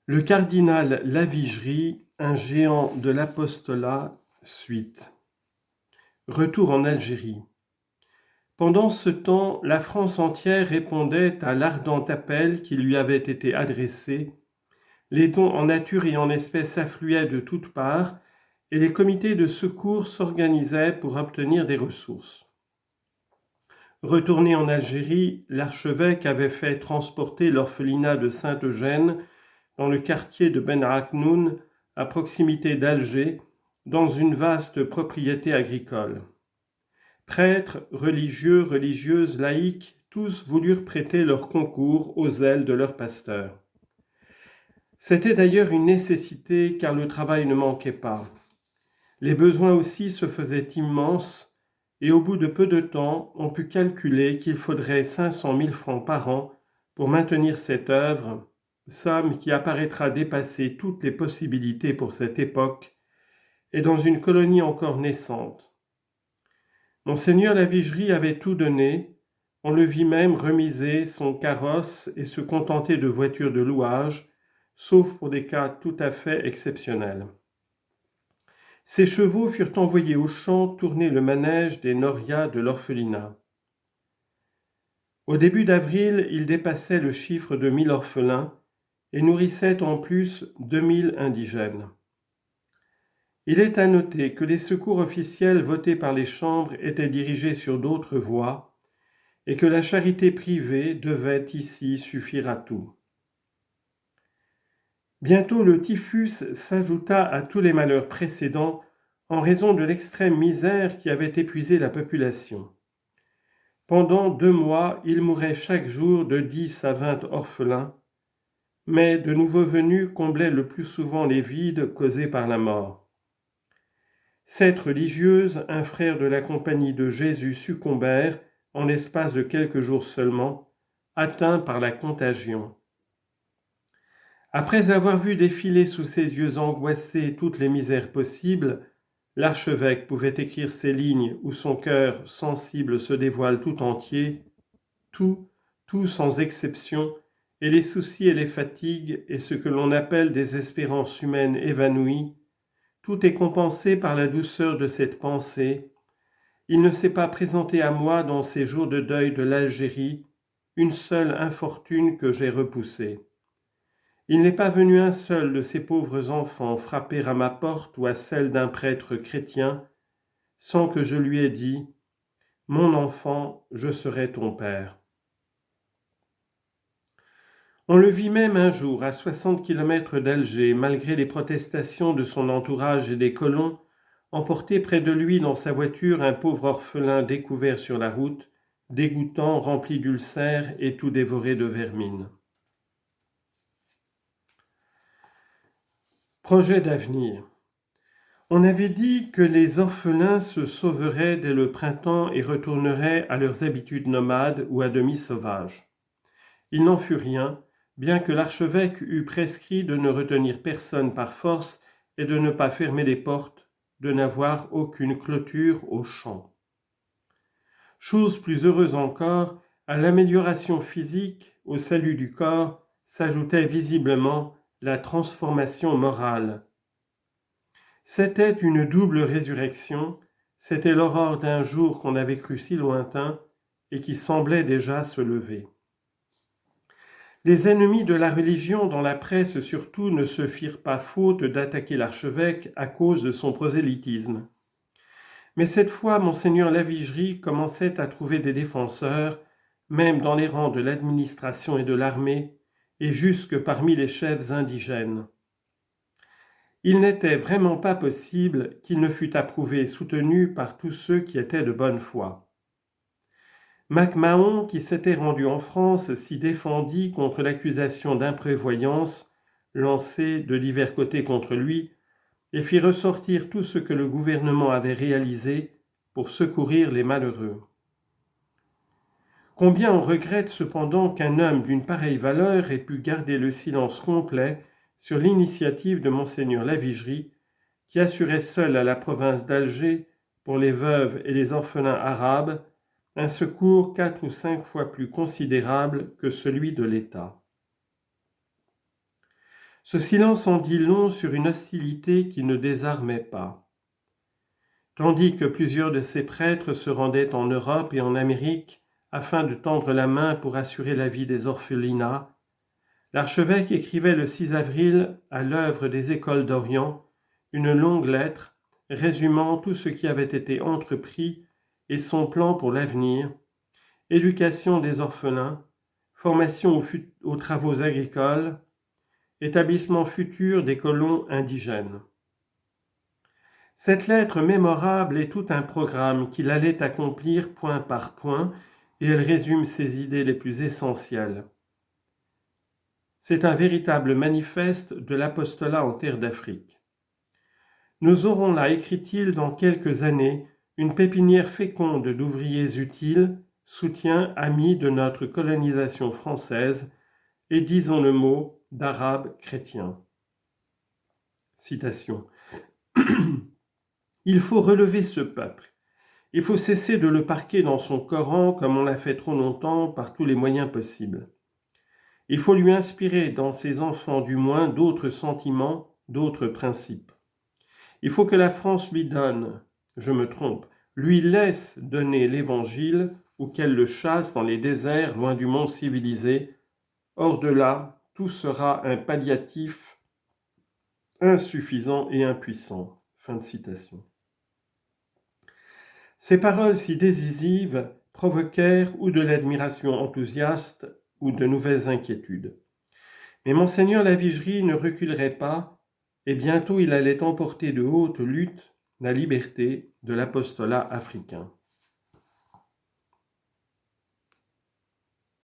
Le cardinal Lavigerie, un géant de l'apostolat, suite. Retour en Algérie. Pendant ce temps, la France entière répondait à l'ardent appel qui lui avait été adressé. Les dons en nature et en espèces affluaient de toutes parts et les comités de secours s'organisaient pour obtenir des ressources. Retourné en Algérie, l'archevêque avait fait transporter l'orphelinat de Saint-Eugène dans le quartier de Ben Aknoun, à proximité d'Alger, dans une vaste propriété agricole. Prêtres, religieux, religieuses, laïcs, tous voulurent prêter leur concours aux ailes de leur pasteur. C'était d'ailleurs une nécessité car le travail ne manquait pas. Les besoins aussi se faisaient immenses et au bout de peu de temps, on put calculer qu'il faudrait 500 000 francs par an pour maintenir cette œuvre, somme qui apparaîtra dépasser toutes les possibilités pour cette époque et dans une colonie encore naissante. Monseigneur Lavigerie avait tout donné, on le vit même remiser son carrosse et se contenter de voitures de louage, sauf pour des cas tout à fait exceptionnels. Ces chevaux furent envoyés au champ tourner le manège des norias de l'orphelinat. Au début d'avril, ils dépassaient le chiffre de 1000 orphelins et nourrissaient en plus 2000 indigènes. Il est à noter que les secours officiels votés par les chambres étaient dirigés sur d'autres voies et que la charité privée devait ici suffire à tout. Bientôt le typhus s'ajouta à tous les malheurs précédents en raison de l'extrême misère qui avait épuisé la population. Pendant 2 mois, il mourait chaque jour de 10 à 20 orphelins, mais de nouveaux venus comblaient le plus souvent les vides causés par la mort. 7 religieuses, un frère de la compagnie de Jésus succombèrent en l'espace de quelques jours seulement, atteints par la contagion. Après avoir vu défiler sous ses yeux angoissés toutes les misères possibles, l'archevêque pouvait écrire ces lignes où son cœur sensible se dévoile tout entier, tout sans exception, et les soucis et les fatigues et ce que l'on appelle des espérances humaines évanouies, tout est compensé par la douceur de cette pensée. Il ne s'est pas présenté à moi dans ces jours de deuil de l'Algérie une seule infortune que j'ai repoussée. Il n'est pas venu un seul de ces pauvres enfants frapper à ma porte ou à celle d'un prêtre chrétien, sans que je lui ai dit « Mon enfant, je serai ton père ». On le vit même un jour à 60 kilomètres d'Alger, malgré les protestations de son entourage et des colons, emporter près de lui dans sa voiture un pauvre orphelin découvert sur la route, dégoûtant, rempli d'ulcères et tout dévoré de vermine. Projet d'avenir. On avait dit que les orphelins se sauveraient dès le printemps et retourneraient à leurs habitudes nomades ou à demi sauvages. Il n'en fut rien, bien que l'archevêque eût prescrit de ne retenir personne par force et de ne pas fermer les portes, de n'avoir aucune clôture au champ. Chose plus heureuse encore, à l'amélioration physique, au salut du corps, s'ajoutait visiblement la transformation morale. C'était une double résurrection, c'était l'aurore d'un jour qu'on avait cru si lointain et qui semblait déjà se lever. Les ennemis de la religion, dans la presse surtout, ne se firent pas faute d'attaquer l'archevêque à cause de son prosélytisme. Mais cette fois, monseigneur Lavigerie commençait à trouver des défenseurs, même dans les rangs de l'administration et de l'armée, et jusque parmi les chefs indigènes. Il n'était vraiment pas possible qu'il ne fût approuvé et soutenu par tous ceux qui étaient de bonne foi. MacMahon, qui s'était rendu en France, s'y défendit contre l'accusation d'imprévoyance lancée de divers côtés contre lui et fit ressortir tout ce que le gouvernement avait réalisé pour secourir les malheureux. Combien on regrette cependant qu'un homme d'une pareille valeur ait pu garder le silence complet sur l'initiative de monseigneur Lavigerie, qui assurait seul à la province d'Alger, pour les veuves et les orphelins arabes, un secours 4 ou 5 fois plus considérable que celui de l'État. Ce silence en dit long sur une hostilité qui ne désarmait pas. Tandis que plusieurs de ces prêtres se rendaient en Europe et en Amérique afin de tendre la main pour assurer la vie des orphelinats, l'archevêque écrivait le 6 avril à l'œuvre des écoles d'Orient une longue lettre résumant tout ce qui avait été entrepris et son plan pour l'avenir, éducation des orphelins, formation aux travaux agricoles, établissement futur des colons indigènes. Cette lettre mémorable est tout un programme qu'il allait accomplir point par point, et elle résume ses idées les plus essentielles. C'est un véritable manifeste de l'apostolat en terre d'Afrique. Nous aurons là, écrit-il, dans quelques années, une pépinière féconde d'ouvriers utiles, soutiens, amis de notre colonisation française, et disons le mot, d'arabes chrétiens. Citation. Il faut relever ce peuple. Il faut cesser de le parquer dans son Coran comme on l'a fait trop longtemps par tous les moyens possibles. Il faut lui inspirer dans ses enfants du moins d'autres sentiments, d'autres principes. Il faut que la France lui donne, je me trompe, lui laisse donner l'Évangile ou qu'elle le chasse dans les déserts loin du monde civilisé. Hors de là, tout sera un palliatif insuffisant et impuissant. Fin de citation. Ces paroles si décisives provoquèrent ou de l'admiration enthousiaste ou de nouvelles inquiétudes. Mais Monseigneur Lavigerie ne reculerait pas, et bientôt il allait emporter de haute lutte la liberté de l'apostolat africain.